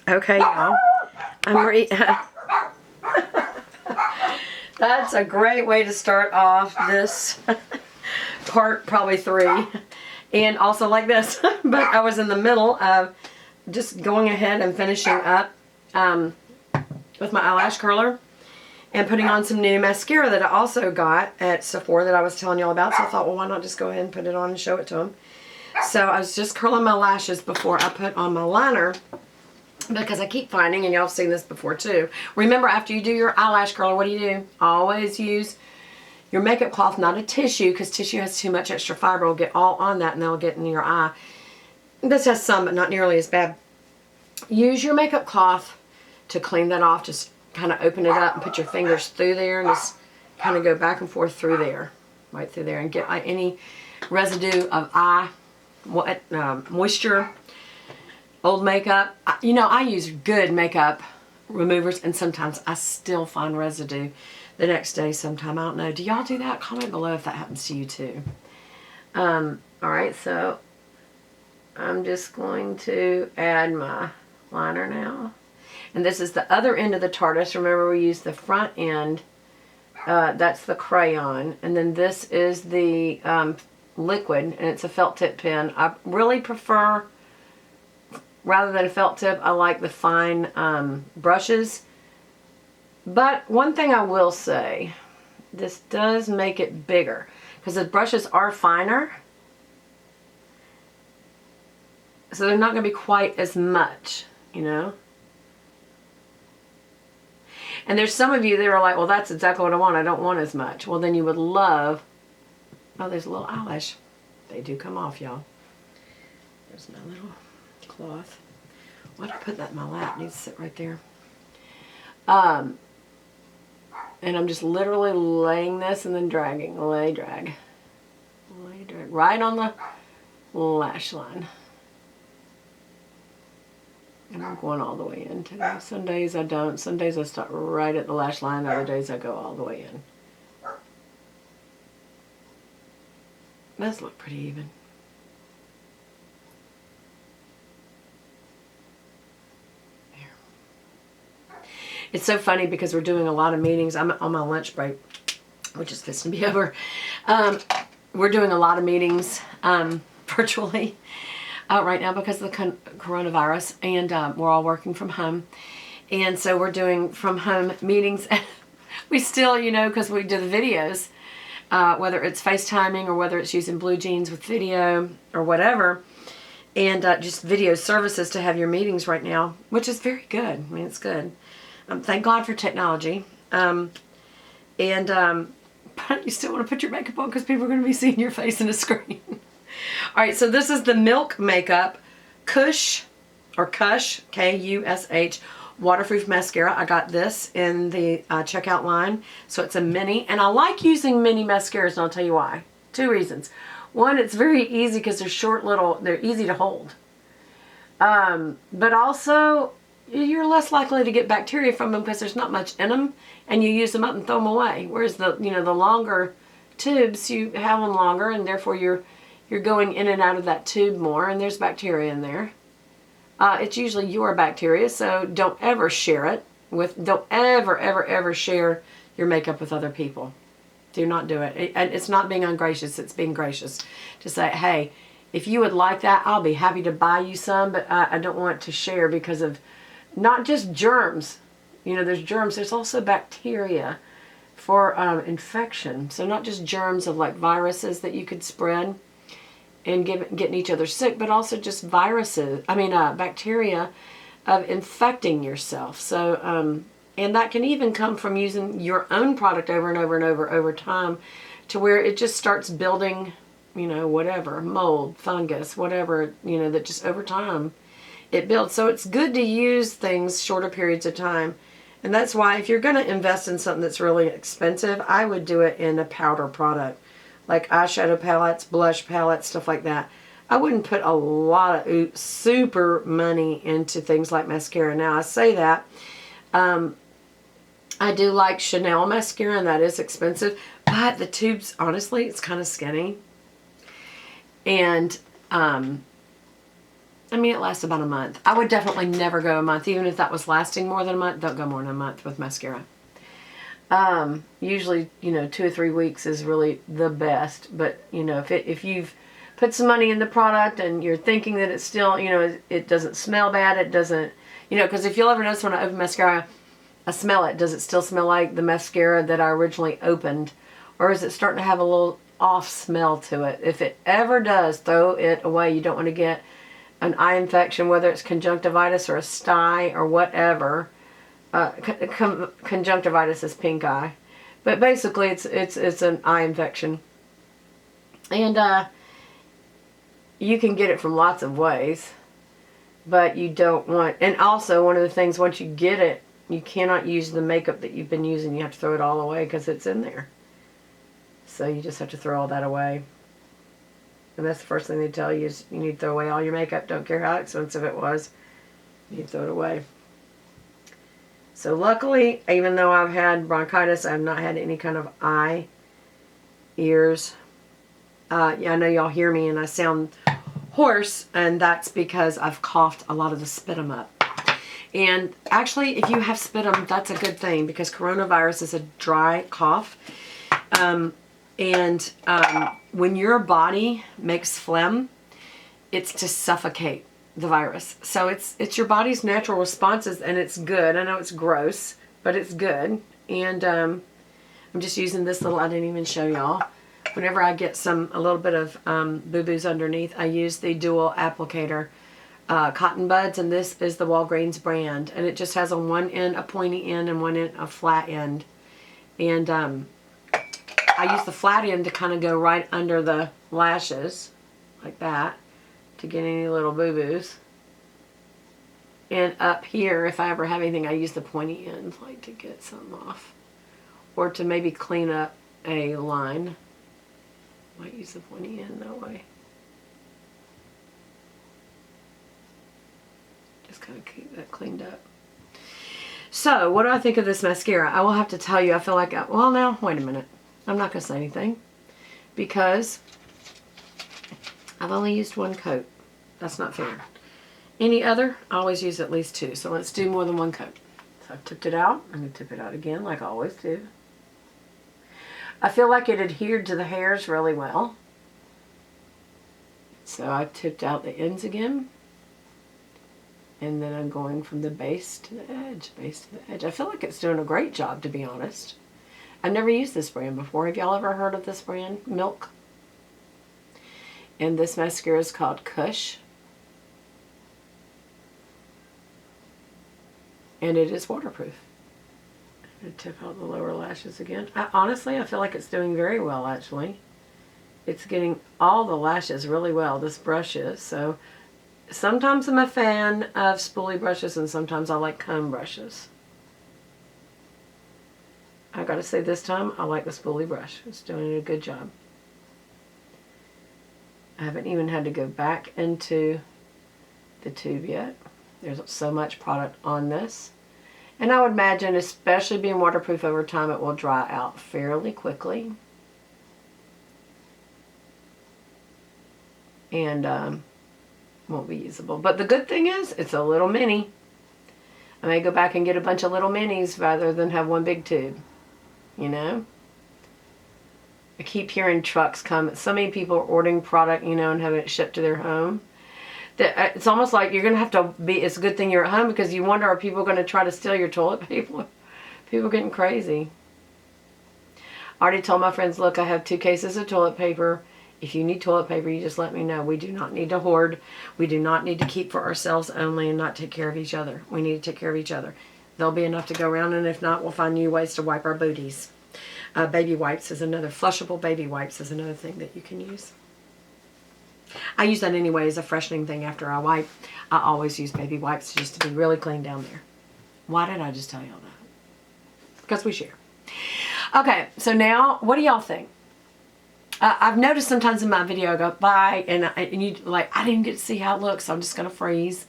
Okay, y'all. That's a great way to start off this part, probably 3. And also like this. But I was in the middle of just going ahead and finishing up with my eyelash curler and putting on some new mascara that I also got at Sephora that I was telling y'all about. So I thought, well, why not just go ahead and put it on and show it to them. So I was just curling my lashes before I put on my liner, because I keep finding, and y'all have seen this before too, remember after you do your eyelash curler, what do? Always use your makeup cloth, not a tissue, because tissue has too much extra fiber. Will get all on that and they'll get in your eye. This has some, but not nearly as bad. Use your makeup cloth to clean that off. Just kind of open it up and put your fingers through there and just kind of go back and forth through there, right through there, and get any residue of eye moisture, old makeup. You know, I use good makeup removers, and sometimes I still find residue the next day sometime. I don't know. Do y'all do that? Comment below if that happens to you too. Alright, so I'm just going to add my liner now. And this is the other end of the TARDIS. Remember, we used the front end. That's the crayon. And then this is the liquid, and it's a felt tip pen. I really prefer, rather than a felt tip, I like the fine brushes. But one thing I will say, this does make it bigger, because the brushes are finer. So they're not going to be quite as much, you know. And there's some of you that are like, well, that's exactly what I want. I don't want as much. Well, then you would love... Oh, there's a little eyelash. They do come off, y'all. There's my little cloth. Why did I put that in my lap? It needs to sit right there. And I'm just literally laying this and then dragging. Lay, drag. Lay, drag. Right on the lash line. And I'm going all the way in today. Some days I don't. Some days I start right at the lash line. Other days I go all the way in. Does look pretty even. There. It's so funny because we're doing a lot of meetings. I'm on my lunch break, which is fixing to be over. We're doing a lot of meetings virtually right now because of the coronavirus, and we're all working from home. And so we're doing from home meetings. We still, you know, because we do the videos, whether it's FaceTiming or whether it's using Blue Jeans with video or whatever, and just video services to have your meetings right now, which is very good. I mean, it's good. Thank God for technology. But you still want to put your makeup on because people are going to be seeing your face in a screen. Alright, so this is the Milk Makeup Kush, or Kush, K-U-S-H, waterproof mascara. I got this in the checkout line. So it's a mini, and I like using mini mascaras, and I'll tell you why. 2 reasons. One, it's very easy because they're short little, they're easy to hold. But also, you're less likely to get bacteria from them because there's not much in them, and you use them up and throw them away. Whereas the, you know, the longer tubes, you have them longer, and therefore you're going in and out of that tube more, and there's bacteria in there. It's usually your bacteria, so don't ever share it with, don't ever share your makeup with other people. Do not do it. It's not being ungracious, it's being gracious. To say, hey, if you would like that, I'll be happy to buy you some, but I don't want to share because of not just germs. You know, there's germs, there's also bacteria for infection. So not just germs of like viruses that you could spread and getting each other sick, but also just viruses, bacteria of infecting yourself. So, and that can even come from using your own product over and over and over time, to where it just starts building, you know, whatever, mold, fungus, whatever, you know, that just over time it builds. So it's good to use things shorter periods of time. And that's why if you're going to invest in something that's really expensive, I would do it in a powder product. Like eyeshadow palettes, blush palettes, stuff like that. I wouldn't put a lot of super money into things like mascara. Now, I say that. I do like Chanel mascara, and that is expensive. But the tubes, honestly, it's kind of skinny. And I mean, it lasts about a month. I would definitely never go a month. Even if that was lasting more than a month, don't go more than a month with mascara. Usually, 2 or 3 weeks is really the best. But, if you've put some money in the product and you're thinking that it's still, it doesn't smell bad, it doesn't, because if you'll ever notice when I open mascara, I smell it. Does it still smell like the mascara that I originally opened? Or is it starting to have a little off smell to it? If it ever does, throw it away. You don't want to get an eye infection, whether it's conjunctivitis or a sty or whatever. Conjunctivitis is pink eye. But basically it's an eye infection. And you can get it from lots of ways. But you don't want... And also, one of the things, once you get it, you cannot use the makeup that you've been using. You have to throw it all away because it's in there. So you just have to throw all that away. And that's the first thing they tell you is you need to throw away all your makeup. Don't care how expensive it was. You need to throw it away. So luckily, even though I've had bronchitis, I've not had any kind of eye, ears. Yeah, I know y'all hear me and I sound hoarse, and that's because I've coughed a lot of the sputum up. And actually, if you have sputum, that's a good thing because coronavirus is a dry cough. When your body makes phlegm, it's to suffocate the virus. So it's your body's natural responses, and it's good. I know it's gross, but it's good. And I'm just using this little, I didn't even show y'all. Whenever I get a little bit of boo-boos underneath, I use the dual applicator cotton buds, and this is the Walgreens brand. And it just has on one end a pointy end and one end a flat end. And I use the flat end to kind of go right under the lashes, like that, to get any little boo-boos. And up here, if I ever have anything, I use the pointy end, like to get something off. Or to maybe clean up a line. Might use the pointy end that way. Just kind of keep that cleaned up. So, what do I think of this mascara? I will have to tell you, I feel like, well now, wait a minute. I'm not going to say anything. Because I've only used one coat. That's not fair. Any other, I always use at least 2. So let's do more than 1 coat. So I've tipped it out. I'm going to tip it out again like I always do. I feel like it adhered to the hairs really well. So I've tipped out the ends again. And then I'm going from the base to the edge, base to the edge. I feel like it's doing a great job, to be honest. I've never used this brand before. Have y'all ever heard of this brand? Milk. And this mascara is called Kush. And it is waterproof. I'm going to tip out the lower lashes again. Honestly, I feel like it's doing very well, actually. It's getting all the lashes really well, this brush is. So sometimes I'm a fan of spoolie brushes, and sometimes I like comb brushes. I gotta say, this time I like the spoolie brush. It's doing a good job. I haven't even had to go back into the tube yet. There's so much product on this. And I would imagine, especially being waterproof over time, it will dry out fairly quickly. And won't be usable. But the good thing is, it's a little mini. I may go back and get a bunch of little minis rather than have one big tube. You know? I keep hearing trucks come. So many people are ordering product, and having it shipped to their home. That it's almost like you're going to have to be, it's a good thing you're at home, because you wonder, are people going to try to steal your toilet paper? People are getting crazy. I already told my friends, look, I have 2 cases of toilet paper. If you need toilet paper, you just let me know. We do not need to hoard. We do not need to keep for ourselves only and not take care of each other. We need to take care of each other. There'll be enough to go around, and if not, we'll find new ways to wipe our booties. Baby wipes is another, flushable baby wipes is another thing that you can use. I use that anyway as a freshening thing after I wipe. I always use baby wipes just to be really clean down there. Why did I just tell y'all that? Because we share. Okay, so now, what do y'all think? I've noticed sometimes in my video I go by and you like, I didn't get to see how it looks, so I'm just going to freeze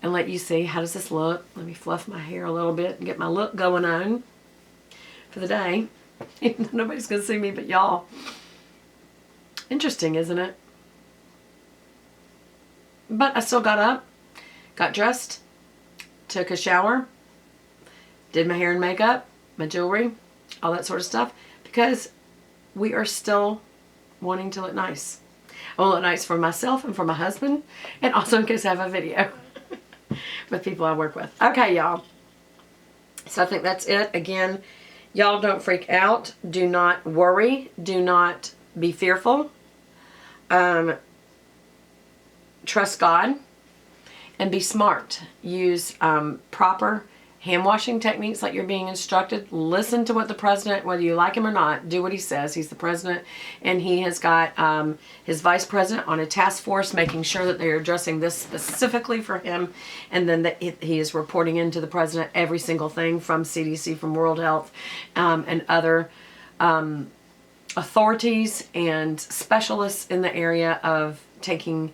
and let you see how does this look. Let me fluff my hair a little bit and get my look going on for the day. Even though nobody's going to see me but y'all. Interesting, isn't it? But I still got up, got dressed, took a shower, did my hair and makeup, my jewelry, all that sort of stuff, because we are still wanting to look nice. I want to look nice for myself and for my husband, and also in case I have a video with people I work with. Okay, y'all. So I think that's it. Again, y'all don't freak out. Do not worry. Do not be fearful. Trust God and be smart. Use proper hand washing techniques like you're being instructed. Listen to what the president, whether you like him or not, do what he says. He's the president, and he has got his vice president on a task force making sure that they're addressing this specifically for him, and then that he is reporting into the president every single thing from CDC, from World Health, and other authorities and specialists in the area of taking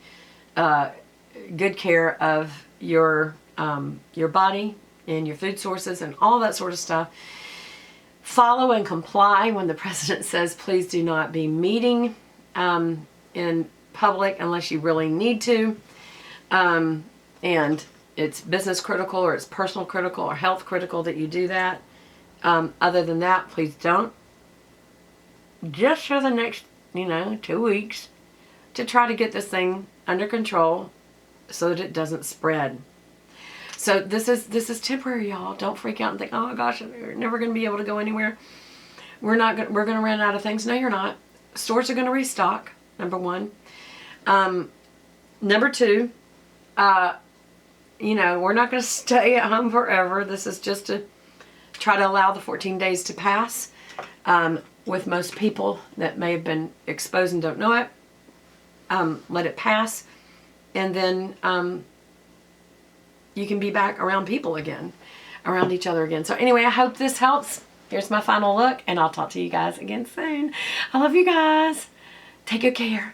good care of your body and your food sources and all that sort of stuff. Follow and comply when the president says please do not be meeting in public unless you really need to, and it's business critical or it's personal critical or health critical that you do that. Other than that, please don't. Just for the next 2 weeks to try to get this thing under control so that it doesn't spread. So this is temporary, y'all. Don't freak out and think, oh my gosh, we're never going to be able to go anywhere. We're going to run out of things. No, you're not. Stores are going to restock, number one. Number two, we're not going to stay at home forever. This is just to try to allow the 14 days to pass. With most people that may have been exposed and don't know it, let it pass, and then you can be back around people again, around each other again. So anyway, I hope this helps. Here's my final look, and I'll talk to you guys again soon. I love you guys. Take good care.